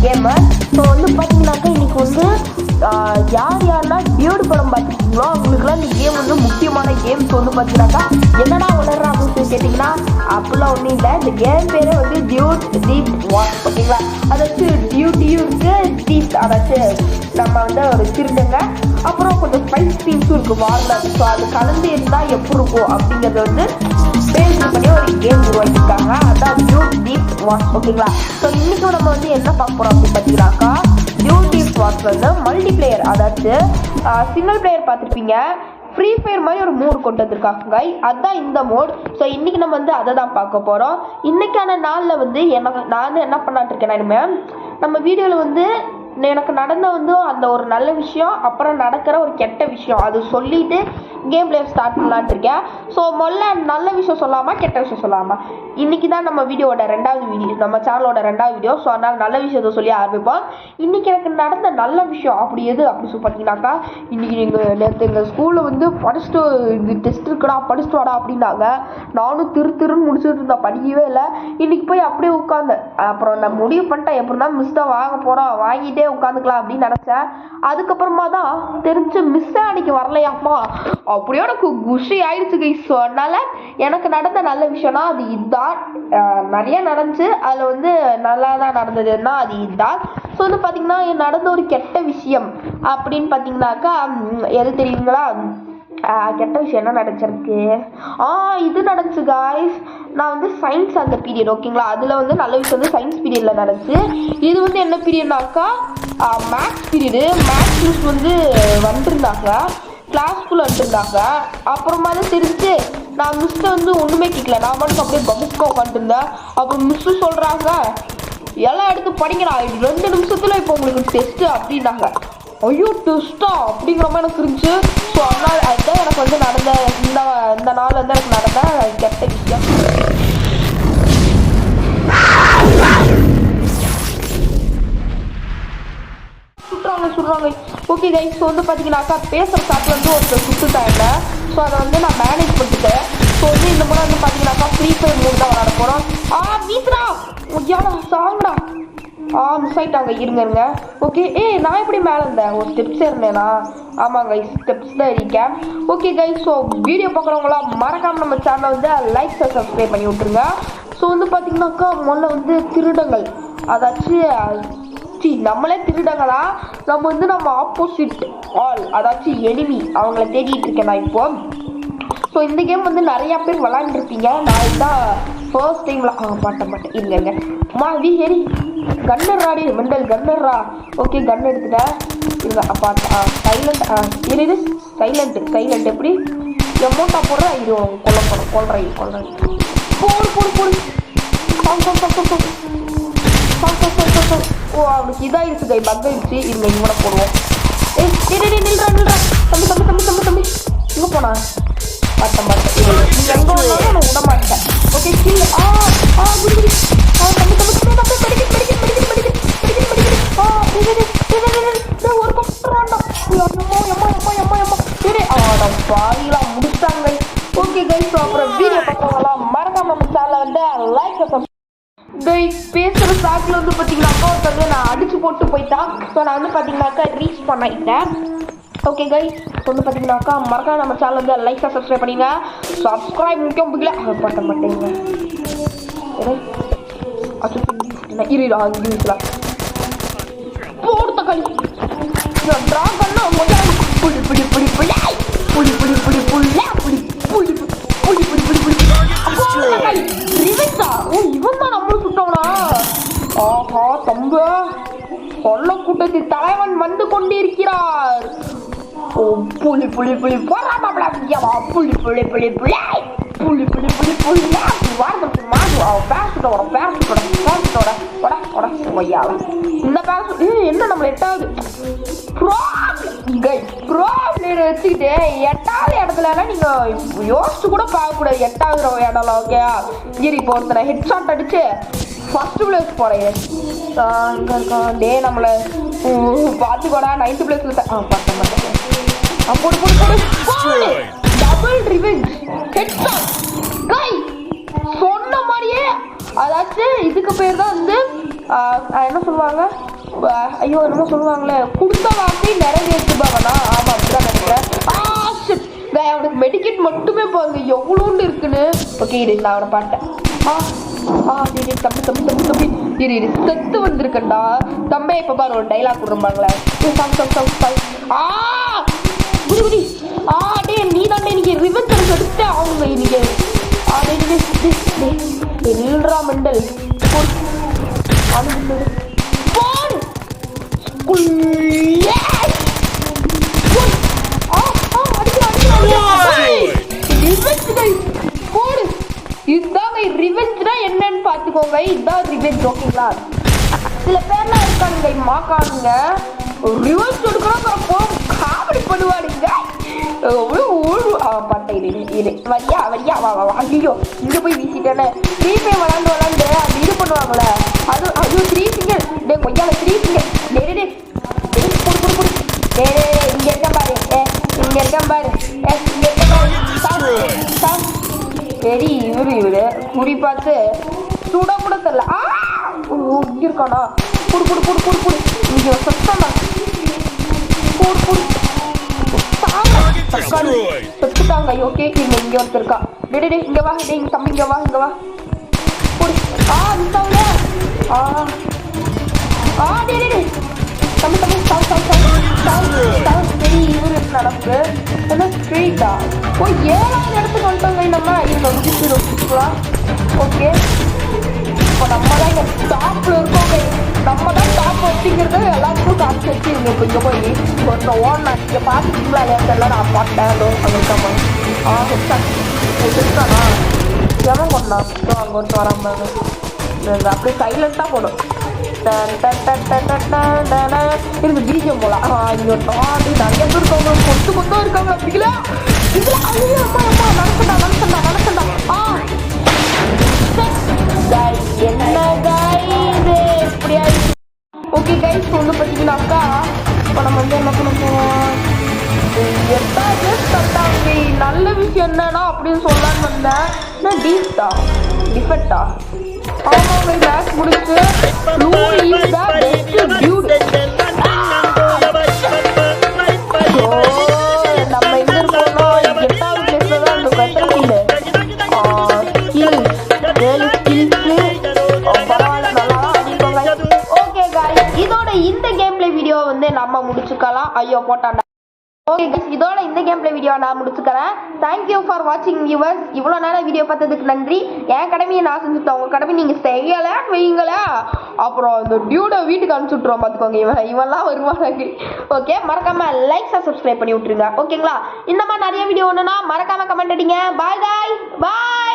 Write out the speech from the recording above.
Game. So வந்து பார்த்தீங்கன்னாக்கா இன்னைக்கு வந்து யார் யாரெல்லாம் டியூட் படம் பார்த்துருக்கீங்களோ அவங்களுக்குலாம் இந்த கேம் வந்து முக்கியமான கேம்ஸ் வந்து பார்த்தீங்கன்னாக்கா என்னடா வளர்றா அப்படின்னு கேட்டிங்கன்னா அப்படிலாம் ஒன்றும் இல்லை. இந்த கேம் பேரே வந்து டியூட் டீப் வார் ஓகேங்களா. அதாச்சும் டியூட்டியூருக்கு டீப் அதாச்சும் நம்ம வந்து ஒரு திருடுங்க அப்புறம் கொஞ்சம் ஃபைட் சீன்ஸும் இருக்குது வாரில். ஸோ அது கலந்து இருந்தால் எப்படி இருக்கும் அப்படிங்கிறத வந்து பேஸ் பண்ணி ஒரு கேம் உருவாக்கியிருக்காங்க. அதான் டியூட் டீப் வார் ஓகேங்களா. ஸோ இன்றைக்கும் நம்ம வந்து என்ன பார்க்க போகிறோம் அப்படின்னு பார்த்தீங்கன்னாக்கா டியூட் டீப் வார் வந்து மல்டி பிளேயர் அதாச்சும் சிங்கிள் பிளேயர் பார்த்துருப்பீங்க. ஃப்ரீ ஃபயர் மாதிரி ஒரு மோட் கொண்டு வந்திருக்காங்க. அதுதான் இந்த மோட். ஸோ இன்றைக்கி நம்ம வந்து அதை தான் பார்க்க போகிறோம். இன்றைக்கான நாளில் வந்து நான் என்ன பண்ணலான்ட்டு இருக்கேன். இனிமேல் நம்ம வீடியோவில் வந்து எனக்கு நடந்த வந்து அந்த ஒரு நல்ல விஷயம் அப்புறம் நடக்கிற ஒரு கெட்ட விஷயம் அது சொல்லிட்டு கேம் பிளே ஸ்டார்ட் பண்ணலான்ட்டு இருக்கேன். ஸோ முதல்ல நல்ல விஷயம் சொல்லாமா கெட்ட விஷயம் சொல்லாமா இன்றைக்கி தான் நம்ம வீடியோட ரெண்டாவது வீடியோ, நம்ம சேனலோட ரெண்டாவது வீடியோ. ஸோ அதனால் நல்ல விஷயத்தை சொல்லி ஆரம்பிப்போம். இன்றைக்கி எனக்கு நடந்த நல்ல விஷயம் அப்படி எது அப்படி சொல்லி பார்த்தீங்கன்னாக்கா இன்றைக்கி நீங்கள் நேற்று எங்கள் ஸ்கூலில் வந்து படிச்சுட்டு இது டெஸ்ட் இருக்குடா படிச்சுட்டு வாடா அப்படின்னாங்க. நானும் திருன்னு முடிச்சுட்டு இருந்தேன், படிக்கவே இல்லை. இன்றைக்கி போய் அப்படியே உட்காந்தேன். அப்புறம் நான் முடிவு பண்ணிட்டேன் எப்படி தான் மிஸ் தான் வாங்க போகிறோம் வாங்கிட்டே உட்காந்துக்கலாம் அப்படின்னு நினச்சேன். அதுக்கப்புறமா தான் தெரிஞ்சு மிஸ்ஸே அன்றைக்கி வரலையாம்மா. அப்படியே எனக்கு குஷி ஆயிடுச்சு கைஸ். ஸோ அதனால் எனக்கு நடந்த நல்ல விஷயம்னா அது இதுதான். நிறைய நடந்துச்சு, அதில் வந்து நல்லா தான் நடந்ததுன்னா அது இதுதான். ஸோ வந்து பார்த்திங்கன்னா நடந்த ஒரு கெட்ட விஷயம் அப்படின்னு பார்த்தீங்கன்னாக்கா எது தெரியுங்களா? கெட்ட விஷயம் என்ன நடந்துருக்கு? இது நடந்துச்சு காய்ஸ். நான் வந்து சயின்ஸ் அந்த பீரியட் ஓகேங்களா. அதில் வந்து நல்ல விஷயம் வந்து சயின்ஸ் பீரியடில் நடந்துச்சு. இது வந்து என்ன பீரியட்னாக்கா மேக்ஸ் பீரியடு. மேக்ஸ் மிஸ் வந்து வந்துருந்தாங்க, கிளாஸ்க்குள்ளே வந்துருந்தாங்க. அப்புறமா தான் தெரிஞ்சு நான் மிஸ்ஸை வந்து ஒன்றுமே கேட்கல, நான் மட்டும் அப்படியே பபுக்காக உட்காந்துருந்தேன். அப்புறம் மிஸ்ஸு சொல்கிறாங்க எல்லாம் எடுத்து படிங்கடா 2 நிமிஷத்தில் இப்போ உங்களுக்கு டெஸ்ட்டு அப்படின்னாங்க. ஐயோ டெஸ்ட்டா அப்படிங்கிற மாதிரி எனக்கு இருந்துச்சு. ஸோ அதனால் அதுதான் எனக்கு வந்து நடந்த இந்த நாள் வந்து எனக்கு நடந்த கெட்ட விஷயம். சுடுறாங்க ஓகே கைஸ். ஸோ வந்து பார்த்தீங்கன்னாக்கா பேசுகிற சாப்பில் வந்து ஒருத்தர் சுட்டுட்டாங்க. ஸோ அதை வந்து நான் மேனேஜ் பண்ணிட்டேன். ஸோ வந்து இந்த முறை வந்து பார்த்தீங்கன்னாக்கா ஃப்ரீ ஃபயர் மூணு தான் விளாட போகிறோம். வீசுடா ஐயாடா சாங்கடா. மிஸ் ஆகிட்டாங்க இருங்க. ஓகே நான் எப்படி மேலே இருந்தேன்? ஒரு ஸ்டெப்ஸ் இருந்தேனா? ஆமாங்க ஸ்டெப்ஸ் தான் இருக்கேன். Okay guys. ஸோ வீடியோ பார்க்குறவங்களாம் மறக்காமல் நம்ம சேனலை வந்து லைக் சப்ஸ்கிரைப் பண்ணி விட்ருங்க. ஸோ வந்து பார்த்தீங்கன்னாக்கா முதல்ல வந்து திருடங்கள் அதாச்சும் நம்மளே திருடங்களா நம்ம வந்து நம்ம ஆப்போசிட் ஆல் அதாச்சும் எனிமி அவங்கள தேடிட்டு இருக்கேன் நான் இப்போ. ஸோ இந்த கேம் வந்து நிறையா பேர் விளாண்டுருப்பீங்க. நான் இதுதான் ஃபர்ஸ்ட் டைம் மாட்டேன் இருங்க வி ஹெரி கன்னர்ராடி மெண்டல் கன்னர்ரா. ஓகே கன் எடுத்துட்டேன் இருங்க. அப்பா சைலண்ட் சைலண்ட் எப்படி எமௌண்ட்டாக போடுறேன். இது கொள்றேன் போடு அவனுக்கு இதாகிடுச்சு கை பக்காயிடுச்சு. இருங்க இவனை போடுவோம். நில்றா தம்பி எங்கே போனா மாட்டேன் நீங்கள் எங்கே வந்தாலும் நான் விட மாட்டேன். ஓகே கில் பாதிலாம் முடிச்சாங்க. Okay guys. அப்புறம் வீடியோ பார்க்கறவங்களாம் மறக்காம நம்ம சேனலை வந்து லைக் பேசுகிற சாக்கில் வந்து பார்த்தீங்கன்னாக்கா வந்து நான் அடிச்சு போட்டு போயிட்டான். ஸோ நான் வந்து பார்த்தீங்கன்னாக்கா ரீச் பண்ணிட்டேன். Okay guys. ஸோ வந்து பார்த்தீங்கன்னாக்கா மறக்காம நம்ம சேனல் வந்து லைக்காக சப்ஸ்கிரைப் பண்ணிங்க. சப்ஸ்கிரைப் முக்கியம் பிடிக்கல பண்ண மாட்டேங்க. இருக்கலாம் போடு தக்காளி ட்ரா பண்ணா புளி புளி புளி புளி புளி புளி புளி புளி புளி புளி புளி புளி புளி புளி ரிவெஞ்சா. இவன் தான் நம்மளும் சுட்டோம்னா. ஆஹா தம்பு கொல்ல கூட்டத்தில் தலைவன் வந்து கொண்டிருக்கிறார். புளி புளி புளி போறாமா புளி புளி புளி புளி புளி புளி புளி புளி வாரத்துக்கு மாடு அவன் பேசிட்டோட இந்த பேச என்ன நம்ம 8வது ப்ரோ பிளேயர் வச்சுக்கிட்டு 8வது இடத்துலலாம் நீங்கள் யோசிச்சு கூட பார்க்கக்கூடாது. 8வது இடம் ஓகே இரு. இப்போ ஒருத்தனை ஹெட் ஷாட் அடிச்சு ஃபர்ஸ்ட் பிளேஸ் போகிறேன். இங்கே இருக்கான் டே நம்மளை பார்த்துக்கோடா 9th பிளேஸில் பார்த்த மாட்டேன். போடு டபுள் ரிவெஞ்ச் ஹெட் ஷாட் சொன்ன மாதிரியே. அதாச்சும் இதுக்கு பேர் தான் வந்து என்ன சொல்லுவாங்க, ஐயோ என்னமோ சொல்லுவாங்களே, கொடுத்த வார்த்தை நிறைவேற்றுபவனா? ஆமா அப்படிதான் நினைக்கிறேன். அவனுக்கு மெடிக்கெட் மட்டுமே பாருங்க எவ்வளோன்னு இருக்குன்னு. ஓகே இது நான் அவனை பார்த்தேன். தம்பி தம்பி தம்பி தம்பி இரு செத்து வந்திருக்கண்டா தம்பி. இப்ப பாரு ஒரு டைலாக் விடுறாங்களே, நீ தாண்டே நீங்க ரிவெஞ்ச் எடுத்து அவங்க இன்னைக்கு நில்றா மெண்டல் இதுதாங்க ரிவெஞ்ச்னா என்னன்னு பாத்துக்கோங்க. இதுதான் ரிவெஞ்ச் ஓகேங்களா. சில பேர்லாம் இருக்கானுங்க மாக்கானுங்க ரிவெஞ்ச் எடுக்கிறோம் காமெடி பண்ணுவானுங்க. வரியா வரியா ஐயோ இங்க போய் வீசிட்டேன்னு ஃப்ரீ ஃபயர் விளாண்டு அது இது பண்ணுவாங்களே, அது ஐயோ 3 ஃபிங்கர் டே கொய்யால 3 ஃபிங்கர் இங்க இருக்க பாரு இங்க இருக்க பாரு இங்க இருக்க பாரு. சரி இவரு குறி பார்த்து சுட கூட தெரியல. இருக்கானா குடு குடு குடு குடு குடு இங்க சத்தமா குடு குடு செத்துட்டாங்க. ஓகே இங்க ஒருத்தர் இருக்கா. டே இங்க வா டே தம்பி இங்க வா குடு. நின்றாங்க. டே தம்பி தம்பி சரி இவரு நடப்பு என்ன ஸ்ட்ரீட்டா? 7வது இடத்துக்கு வந்துட்டோங்க நம்ம. இவங்க முடிச்சுக்கலாம். ஓகே இப்போ நம்ம தான் இங்கே டாப்ல இருக்கோங்க. நம்ம தான் டாப் அப்படிங்கிறது எல்லாத்துக்கும் காமிச்சு வச்சு இவங்க இப்போ இங்கே போய் ஒருத்தன் ஓடனா இங்கே பார்த்துக்கிங்களா இல்லையா நான் பார்த்தேன். அங்கே இருக்காமா இருக்கானா எவன் கொண்டா அங்கே ஒருத்தர் வராமல் அப்படியே சைலண்டாக போடும். இருக்கு பிஜிஎம் போலாம். இங்க தாண்டி நிறைய பேர் இருக்காங்க, கொத்து கொத்தா இருக்காங்க. அப்படிங்களா நடக்கண்டா என்ன இது எப்படியா? ஓகே கைஸ் வந்து பார்த்தீங்கன்னாக்கா இப்போ நம்ம வந்து என்ன பண்ண போவோம், நல்ல விஷயம் என்னன்னா அப்படின்னு சொல்லலான்னு வந்தேன். டிஃபெக்டா ஆமாங்க மேட்ச் முடிச்சு நம்ம எங்க இருக்கோம்னா 8வது பிளேஸ்ல தான் இந்த பிரச்சனை இல்லை. பரவாயில்ல நல்லா அடிப்போங்க. ஓகே गाइस இதோட இந்த கேம் பிளே வீடியோ வந்து நம்ம முடிச்சுக்கலாம். ஐயோ போட்டாண்டா. ஓகே गाइस இதோட இந்த கேம் பிளே வீடியோ நான் முடிச்சுக்கிறேன். தேங்க்யூ ஃபார் வாட்சிங் வியூவர்ஸ். இவ்வளோ நேரம் வீடியோ பார்த்ததுக்கு நன்றி. என் கடமையை நான் செஞ்சுட்டேன், உங்கள் கடமை நீங்கள் செய்யலை வைங்களா அப்புறம் இந்த டியூடை வீட்டுக்கு அனுப்பிச்சு விட்ருவோம் பார்த்துக்கோங்க. இவெல்லாம் வருவாங்க. ஓகே மறக்காம லைக் சப்ஸ்கிரைப் பண்ணி விட்டுருங்க ஓகேங்களா. இந்த மாதிரி நிறைய வீடியோ ஒன்றுனா மறக்காம கமெண்ட் அடிங்க. பாய் பாய்.